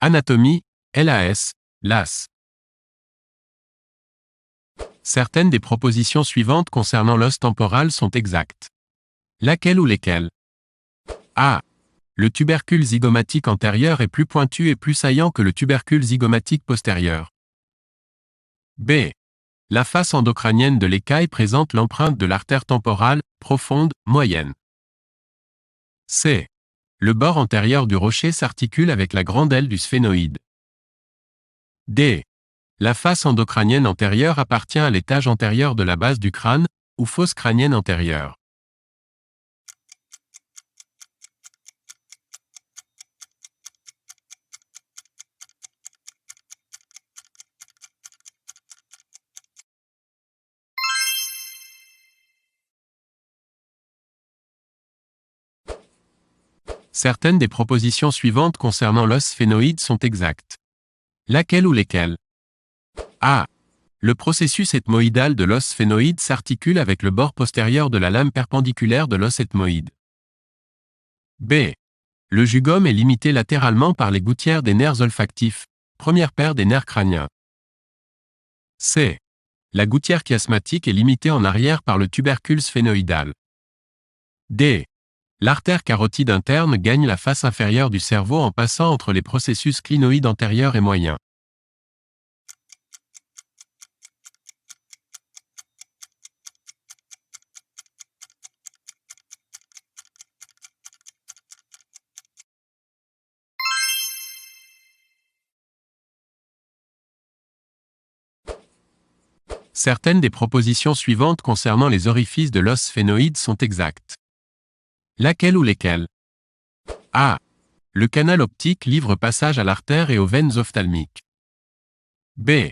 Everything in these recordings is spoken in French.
Anatomie, LAS, LAS. Certaines des propositions suivantes concernant l'os temporal sont exactes. Laquelle ou lesquelles? A. Le tubercule zygomatique antérieur est plus pointu et plus saillant que le tubercule zygomatique postérieur. B. La face endocrânienne de l'écaille présente l'empreinte de l'artère temporale, profonde, moyenne. C. Le bord antérieur du rocher s'articule avec la grande aile du sphénoïde. D. La face endocrânienne antérieure appartient à l'étage antérieur de la base du crâne, ou fosse crânienne antérieure. Certaines des propositions suivantes concernant l'os sphénoïde sont exactes. Laquelle ou lesquelles? A. Le processus ethmoïdal de l'os sphénoïde s'articule avec le bord postérieur de la lame perpendiculaire de l'os ethmoïde. B. Le jugome est limité latéralement par les gouttières des nerfs olfactifs, première paire des nerfs crâniens. C. La gouttière chiasmatique est limitée en arrière par le tubercule sphénoïdal. D. L'artère carotide interne gagne la face inférieure du cerveau en passant entre les processus clinoïdes antérieurs et moyens. Certaines des propositions suivantes concernant les orifices de l'os sphénoïde sont exactes. Laquelle ou lesquelles? A. Le canal optique livre passage à l'artère et aux veines ophtalmiques. B.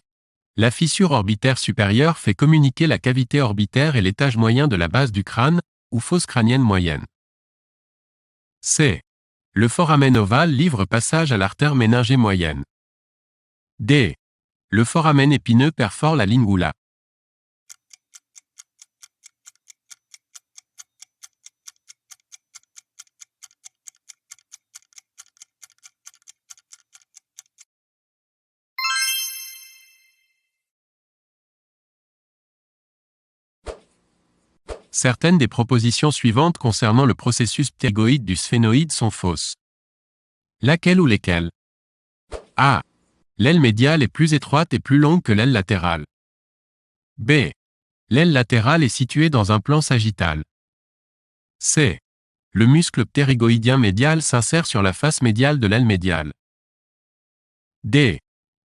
La fissure orbitaire supérieure fait communiquer la cavité orbitaire et l'étage moyen de la base du crâne, ou fosse crânienne moyenne. C. Le foramen ovale livre passage à l'artère méningée moyenne. D. Le foramen épineux perfore la lingula. Certaines des propositions suivantes concernant le processus ptérygoïde du sphénoïde sont fausses. Laquelle ou lesquelles? A. L'aile médiale est plus étroite et plus longue que l'aile latérale. B. L'aile latérale est située dans un plan sagittal. C. Le muscle ptérygoïdien médial s'insère sur la face médiale de l'aile médiale. D.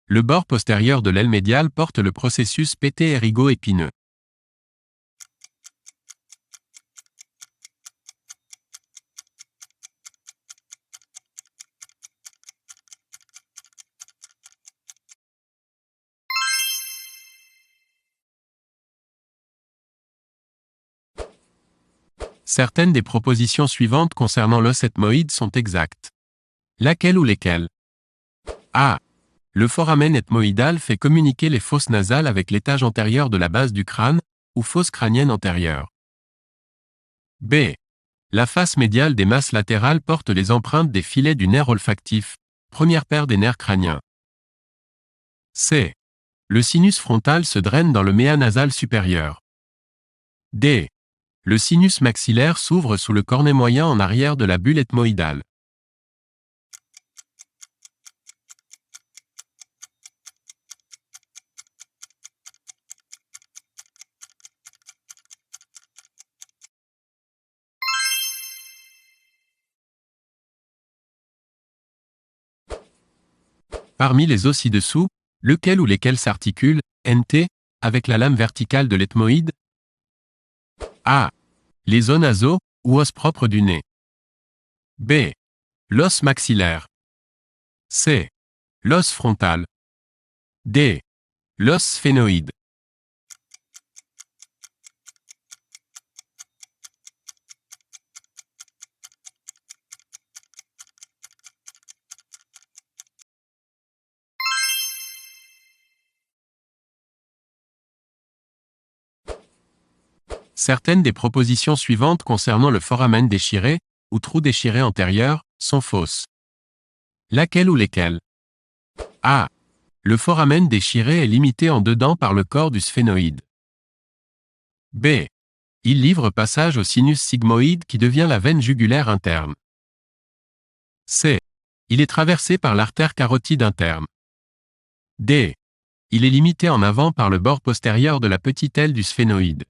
Le bord postérieur de l'aile médiale porte le processus pété-érigo-épineux. Certaines des propositions suivantes concernant l'os ethmoïde sont exactes. Laquelle ou lesquelles? A. Le foramen ethmoïdal fait communiquer les fosses nasales avec l'étage antérieur de la base du crâne, ou fosse crânienne antérieure. B. La face médiale des masses latérales porte les empreintes des filets du nerf olfactif, première paire des nerfs crâniens. C. Le sinus frontal se draine dans le méa nasal supérieur. D. Le sinus maxillaire s'ouvre sous le cornet moyen en arrière de la bulle ethmoïdale. Parmi les os ci-dessous, lequel ou lesquels s'articulent, NT, avec la lame verticale de l'ethmoïde? A. Les os nasaux, ou os propres du nez. B. L'os maxillaire. C. L'os frontal. D. L'os sphénoïde. Certaines des propositions suivantes concernant le foramen déchiré, ou trou déchiré antérieur, sont fausses. Laquelle ou lesquelles? A. Le foramen déchiré est limité en dedans par le corps du sphénoïde. B. Il livre passage au sinus sigmoïde qui devient la veine jugulaire interne. C. Il est traversé par l'artère carotide interne. D. Il est limité en avant par le bord postérieur de la petite aile du sphénoïde.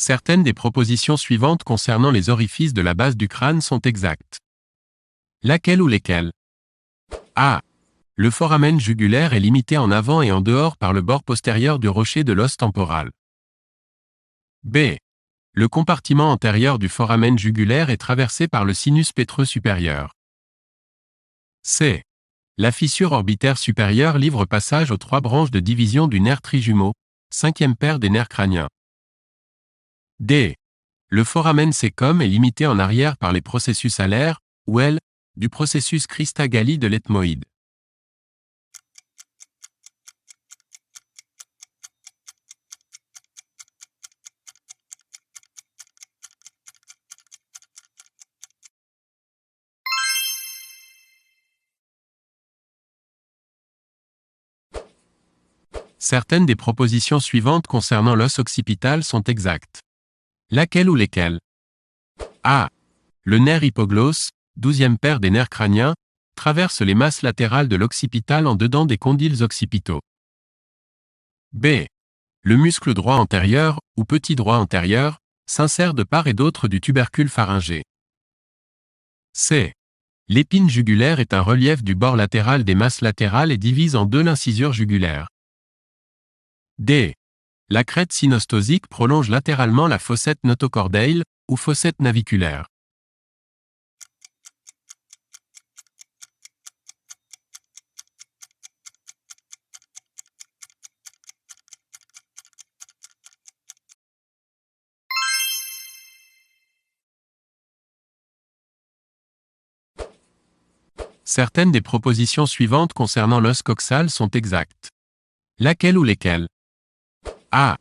Certaines des propositions suivantes concernant les orifices de la base du crâne sont exactes. Laquelle ou lesquelles? A. Le foramen jugulaire est limité en avant et en dehors par le bord postérieur du rocher de l'os temporal. B. Le compartiment antérieur du foramen jugulaire est traversé par le sinus pétreux supérieur. C. La fissure orbitaire supérieure livre passage aux 3 branches de division du nerf trijumeau, 5e paire des nerfs crâniens. D. Le foramen cæcum est limité en arrière par les processus alaires, ou L, du processus Christa-Galli de l'ethmoïde. Certaines des propositions suivantes concernant l'os occipital sont exactes. Laquelle ou lesquelles? A. Le nerf hypoglosse, 12e paire des nerfs crâniens, traverse les masses latérales de l'occipital en dedans des condyles occipitaux. B. Le muscle droit antérieur, ou petit droit antérieur, s'insère de part et d'autre du tubercule pharyngé. C. L'épine jugulaire est un relief du bord latéral des masses latérales et divise en deux l'incisure jugulaire. D. La crête synostosique prolonge latéralement la fossette notochordale, ou fossette naviculaire. Certaines des propositions suivantes concernant l'os coxal sont exactes. Laquelle ou lesquelles? A.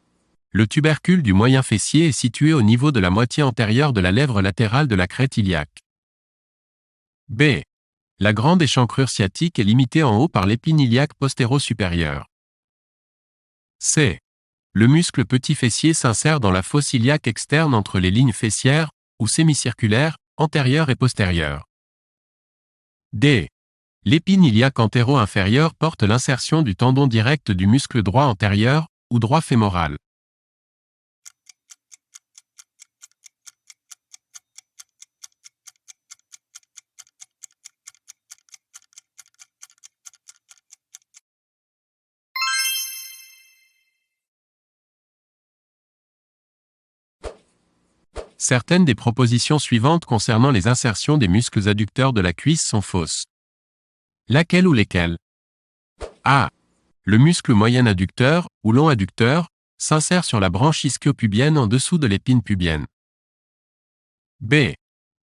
Le tubercule du moyen fessier est situé au niveau de la moitié antérieure de la lèvre latérale de la crête iliaque. B. La grande échancrure sciatique est limitée en haut par l'épine iliaque postéro-supérieure. C. Le muscle petit fessier s'insère dans la fosse iliaque externe entre les lignes fessières, ou sémicirculaires, antérieure et postérieure. D. L'épine iliaque antéro-inférieure porte l'insertion du tendon direct du muscle droit antérieur, ou droit fémoral. Certaines des propositions suivantes concernant les insertions des muscles adducteurs de la cuisse sont fausses. Laquelle ou lesquelles? A. Le muscle moyen adducteur, ou long adducteur, s'insère sur la branche ischio-pubienne en dessous de l'épine pubienne. B.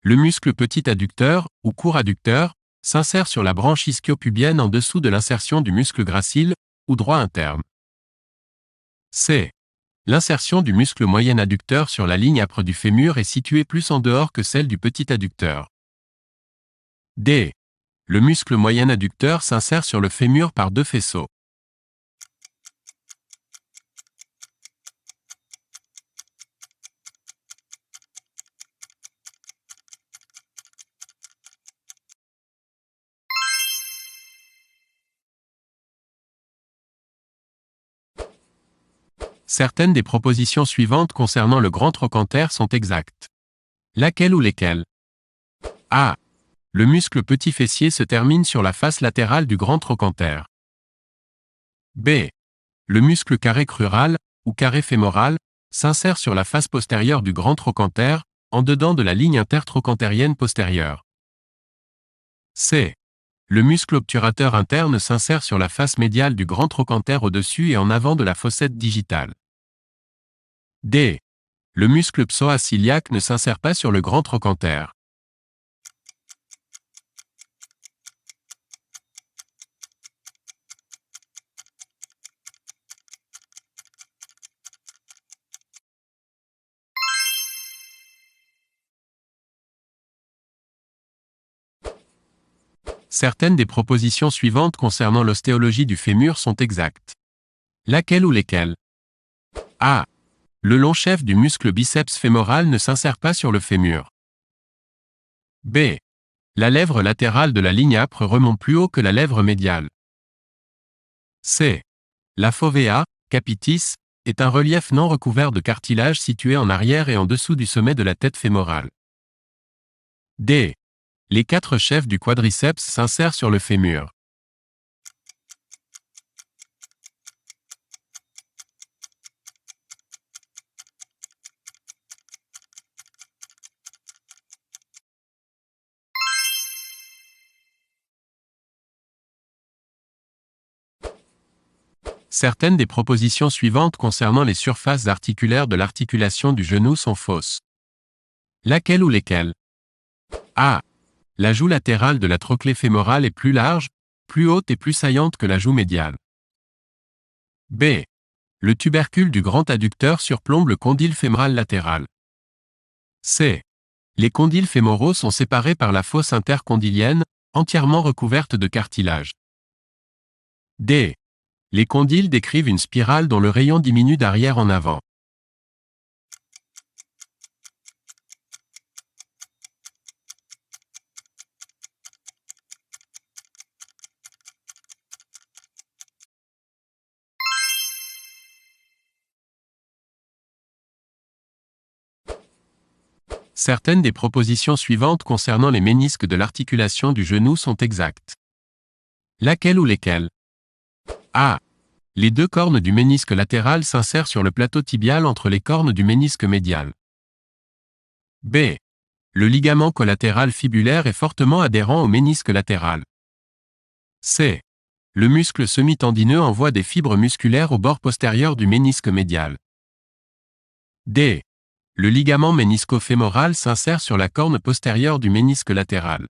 Le muscle petit adducteur, ou court adducteur, s'insère sur la branche ischio-pubienne en dessous de l'insertion du muscle gracile, ou droit interne. C. L'insertion du muscle moyen adducteur sur la ligne âpre du fémur est située plus en dehors que celle du petit adducteur. D. Le muscle moyen adducteur s'insère sur le fémur par 2 faisceaux. Certaines des propositions suivantes concernant le grand trochanter sont exactes. Laquelle ou lesquelles? A. Le muscle petit fessier se termine sur la face latérale du grand trochanter. B. Le muscle carré crural, ou carré fémoral, s'insère sur la face postérieure du grand trochanter, en dedans de la ligne intertrochantérienne postérieure. C. Le muscle obturateur interne s'insère sur la face médiale du grand trochanter au-dessus et en avant de la fossette digitale. D. Le muscle psoas iliaque ne s'insère pas sur le grand trochanter. Certaines des propositions suivantes concernant l'ostéologie du fémur sont exactes. Laquelle ou lesquelles? A. Le long chef du muscle biceps fémoral ne s'insère pas sur le fémur. B. La lèvre latérale de la ligne âpre remonte plus haut que la lèvre médiale. C. La fovea, capitis, est un relief non recouvert de cartilage situé en arrière et en dessous du sommet de la tête fémorale. D. Les 4 chefs du quadriceps s'insèrent sur le fémur. Certaines des propositions suivantes concernant les surfaces articulaires de l'articulation du genou sont fausses. Laquelle ou lesquelles? A. La joue latérale de la trochlée fémorale est plus large, plus haute et plus saillante que la joue médiale. B. Le tubercule du grand adducteur surplombe le condyle fémoral latéral. C. Les condyles fémoraux sont séparés par la fosse intercondylienne, entièrement recouverte de cartilage. D. Les condyles décrivent une spirale dont le rayon diminue d'arrière en avant. Certaines des propositions suivantes concernant les ménisques de l'articulation du genou sont exactes. Laquelle ou lesquelles? A. Les 2 cornes du ménisque latéral s'insèrent sur le plateau tibial entre les cornes du ménisque médial. B. Le ligament collatéral fibulaire est fortement adhérent au ménisque latéral. C. Le muscle semi-tendineux envoie des fibres musculaires au bord postérieur du ménisque médial. D. Le ligament ménisco-fémoral s'insère sur la corne postérieure du ménisque latéral.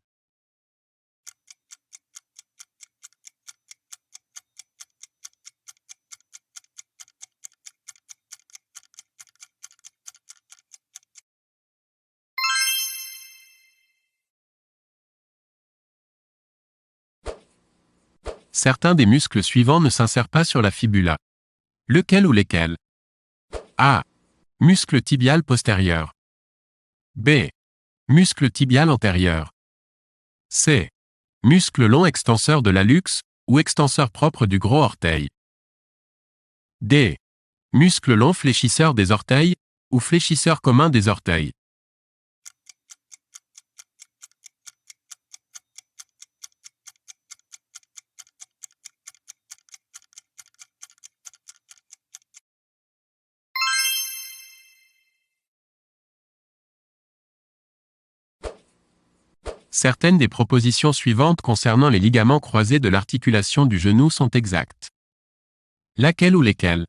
Certains des muscles suivants ne s'insèrent pas sur la fibula. Lequel ou lesquels? A. Muscle tibial postérieur. B. Muscle tibial antérieur. C. Muscle long extenseur de l'hallux, ou extenseur propre du gros orteil. D. Muscle long fléchisseur des orteils, ou fléchisseur commun des orteils. Certaines des propositions suivantes concernant les ligaments croisés de l'articulation du genou sont exactes. Laquelle ou lesquelles?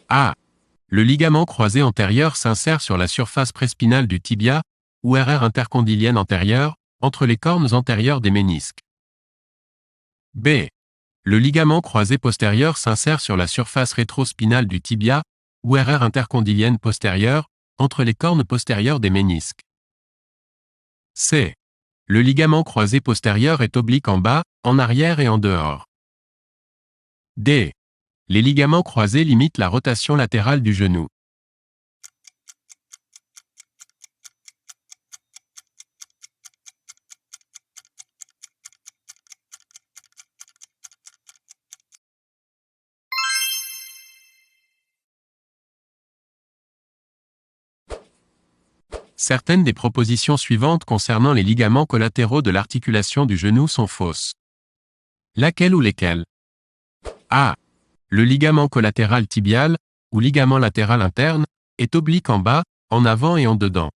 A. Le ligament croisé antérieur s'insère sur la surface prespinale du tibia, ou RR intercondylienne antérieure, entre les cornes antérieures des ménisques. B. Le ligament croisé postérieur s'insère sur la surface rétrospinale du tibia, ou RR intercondylienne postérieure, entre les cornes postérieures des ménisques. C. Le ligament croisé postérieur est oblique en bas, en arrière et en dehors. D. Les ligaments croisés limitent la rotation latérale du genou. Certaines des propositions suivantes concernant les ligaments collatéraux de l'articulation du genou sont fausses. Laquelle ou lesquelles? A. Le ligament collatéral tibial, ou ligament latéral interne, est oblique en bas, en avant et en dedans.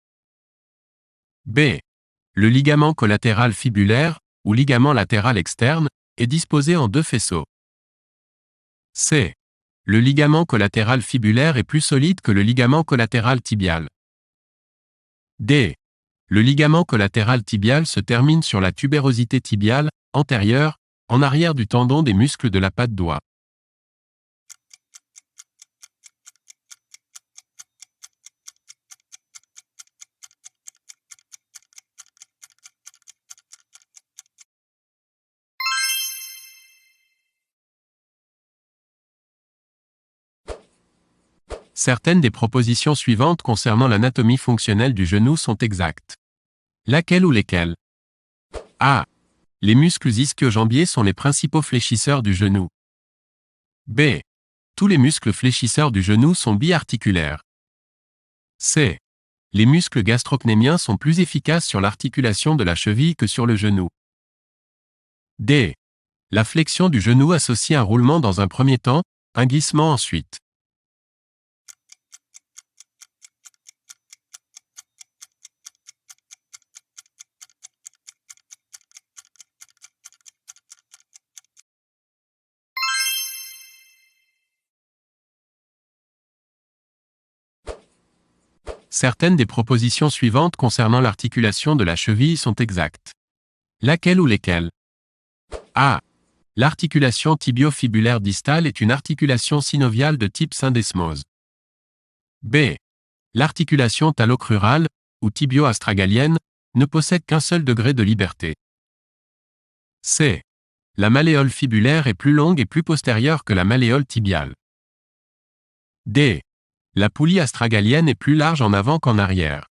B. Le ligament collatéral fibulaire, ou ligament latéral externe, est disposé en 2 faisceaux. C. Le ligament collatéral fibulaire est plus solide que le ligament collatéral tibial. D. Le ligament collatéral tibial se termine sur la tubérosité tibiale, antérieure, en arrière du tendon des muscles de la patte doigt. Certaines des propositions suivantes concernant l'anatomie fonctionnelle du genou sont exactes. Laquelle ou lesquelles? A. Les muscles ischio-jambiers sont les principaux fléchisseurs du genou. B. Tous les muscles fléchisseurs du genou sont biarticulaires. C. Les muscles gastrocnémiens sont plus efficaces sur l'articulation de la cheville que sur le genou. D. La flexion du genou associe un roulement dans un premier temps, un glissement ensuite. Certaines des propositions suivantes concernant l'articulation de la cheville sont exactes. Laquelle ou lesquelles? A. L'articulation tibio-fibulaire distale est une articulation synoviale de type syndesmose. B. L'articulation talocrurale, ou tibio-astragalienne, ne possède qu'un seul degré de liberté. C. La malléole fibulaire est plus longue et plus postérieure que la malléole tibiale. D. La poulie astragalienne est plus large en avant qu'en arrière.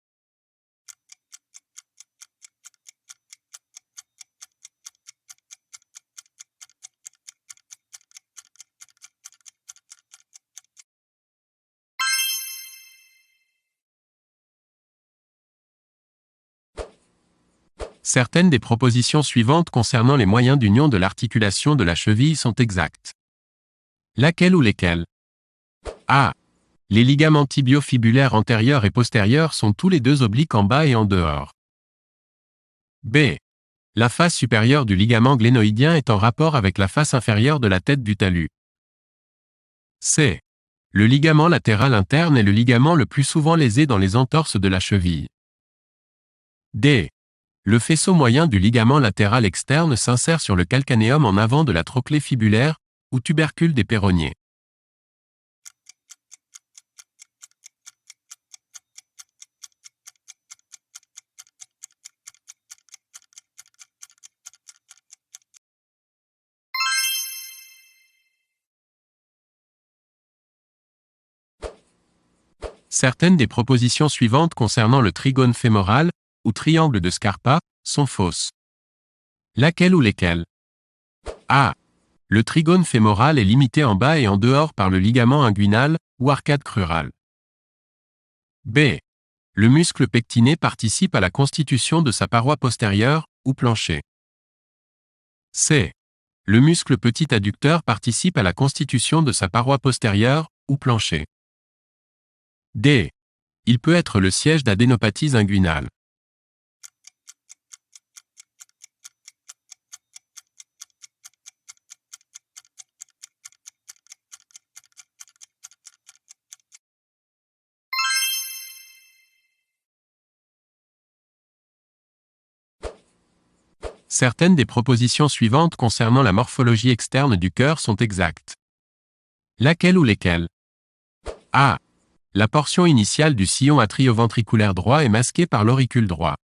Certaines des propositions suivantes concernant les moyens d'union de l'articulation de la cheville sont exactes. Laquelle ou lesquelles? A. Les ligaments tibio-fibulaires antérieurs et postérieurs sont tous les deux obliques en bas et en dehors. B. La face supérieure du ligament glénoïdien est en rapport avec la face inférieure de la tête du talus. C. Le ligament latéral interne est le ligament le plus souvent lésé dans les entorses de la cheville. D. Le faisceau moyen du ligament latéral externe s'insère sur le calcanéum en avant de la trochlée fibulaire, ou tubercule des péronniers. Certaines des propositions suivantes concernant le trigone fémoral, ou triangle de Scarpa, sont fausses. Laquelle ou lesquelles? A. Le trigone fémoral est limité en bas et en dehors par le ligament inguinal, ou arcade crurale. B. Le muscle pectiné participe à la constitution de sa paroi postérieure, ou plancher. C. Le muscle petit adducteur participe à la constitution de sa paroi postérieure, ou plancher. D. Il peut être le siège d'adénopathies inguinales. Certaines des propositions suivantes concernant la morphologie externe du cœur sont exactes. Laquelle ou lesquelles? A. La portion initiale du sillon atrioventriculaire droit est masquée par l'auricule droit.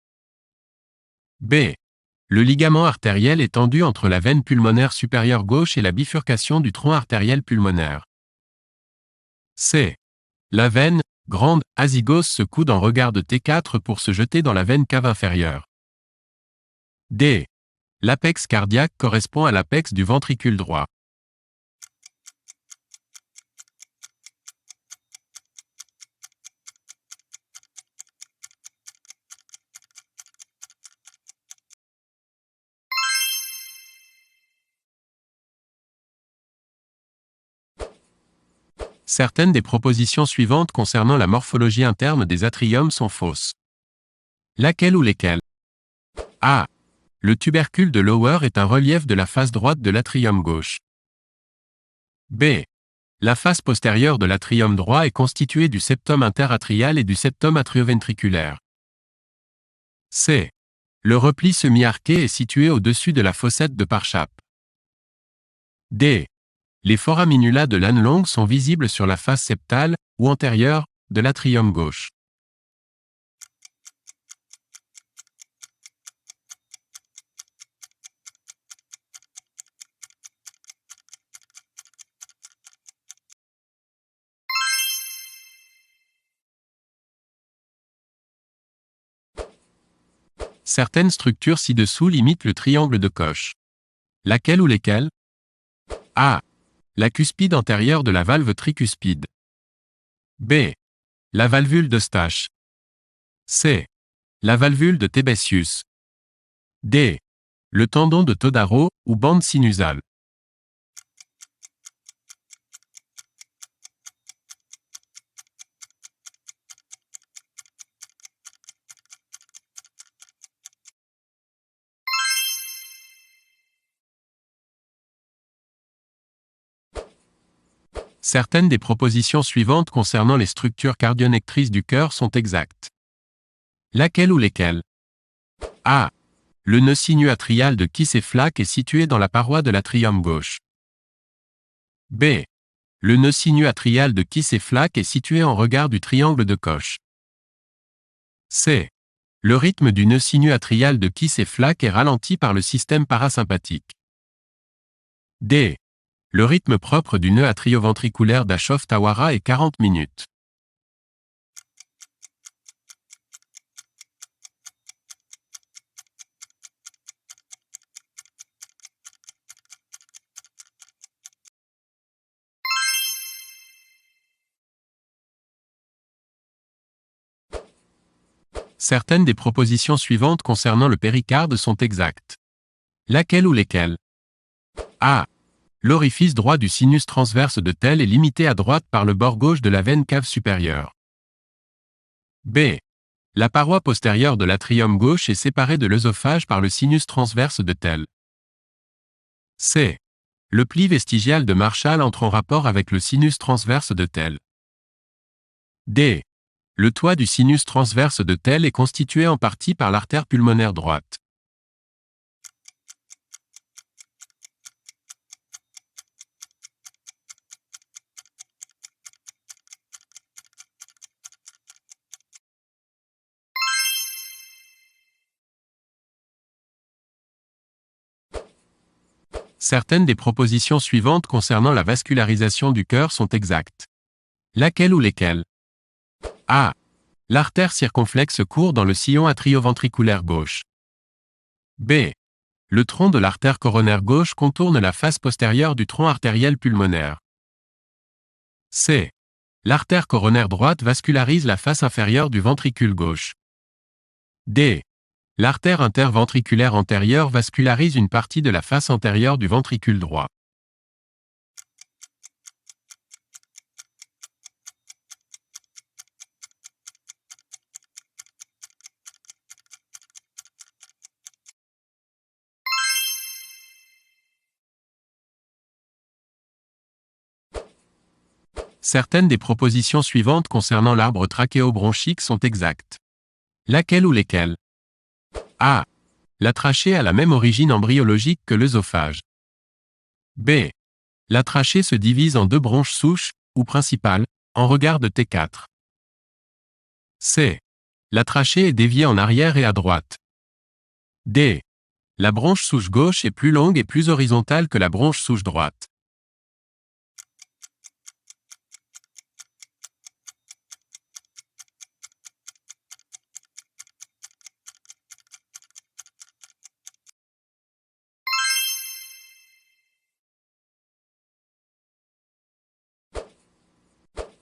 B. Le ligament artériel est tendu entre la veine pulmonaire supérieure gauche et la bifurcation du tronc artériel pulmonaire. C. La veine, grande, azygose se coude en regard de T4 pour se jeter dans la veine cave inférieure. D. L'apex cardiaque correspond à l'apex du ventricule droit. Certaines des propositions suivantes concernant la morphologie interne des atriums sont fausses. Laquelle ou lesquelles? A. Le tubercule de Lower est un relief de la face droite de l'atrium gauche. B. La face postérieure de l'atrium droit est constituée du septum interatrial et du septum atrioventriculaire. C. Le repli semi-arqué est situé au-dessus de la fossette de Parshap. D. Les foraminula de l'âne longue sont visibles sur la face septale, ou antérieure, de l'atrium gauche. Certaines structures ci-dessous limitent le triangle de Koch. Laquelle ou lesquelles? A. La cuspide antérieure de la valve tricuspide. B. La valvule d'Eustache. C. La valvule de Tébésius. D. Le tendon de Todaro, ou bande sinusale. Certaines des propositions suivantes concernant les structures cardionectrices du cœur sont exactes. Laquelle ou lesquelles? A. Le nœud sinus atrial de Kiss-et-Flack est situé dans la paroi de l'atrium gauche. B. Le nœud sinus atrial de Kiss-et-Flack est situé en regard du triangle de Koch. C. Le rythme du nœud sinus atrial de Kiss-et-Flack est ralenti par le système parasympathique. D. Le rythme propre du nœud atrioventriculaire d'Ashoff-Tawara est 40 minutes. Certaines des propositions suivantes concernant le péricarde sont exactes. Laquelle ou lesquelles? A. L'orifice droit du sinus transverse de Tell est limité à droite par le bord gauche de la veine cave supérieure. B. La paroi postérieure de l'atrium gauche est séparée de l'œsophage par le sinus transverse de Tell. C. Le pli vestigial de Marshall entre en rapport avec le sinus transverse de Tell. D. Le toit du sinus transverse de Tell est constitué en partie par l'artère pulmonaire droite. Certaines des propositions suivantes concernant la vascularisation du cœur sont exactes. Laquelle ou lesquelles? A. L'artère circonflexe court dans le sillon atrioventriculaire gauche. B. Le tronc de l'artère coronaire gauche contourne la face postérieure du tronc artériel pulmonaire. C. L'artère coronaire droite vascularise la face inférieure du ventricule gauche. D. L'artère interventriculaire antérieure vascularise une partie de la face antérieure du ventricule droit. Certaines des propositions suivantes concernant l'arbre trachéobronchique sont exactes. Laquelle ou lesquelles? A. La trachée a la même origine embryologique que l'œsophage. B. La trachée se divise en deux bronches souches, ou principales, en regard de T4. C. La trachée est déviée en arrière et à droite. D. La bronche souche gauche est plus longue et plus horizontale que la bronche souche droite.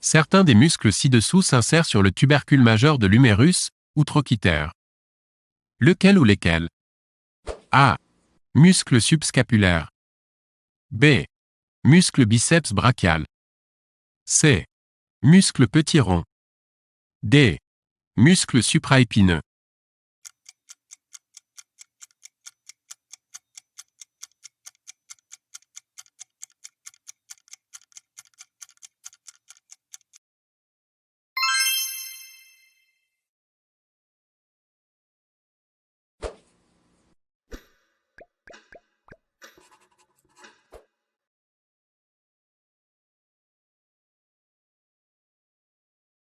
Certains des muscles ci-dessous s'insèrent sur le tubercule majeur de l'humérus, ou trochitaire. Lequel ou lesquels? A. Muscle subscapulaire. B. Muscle biceps brachial. C. Muscle petit rond. D. Muscle supraépineux.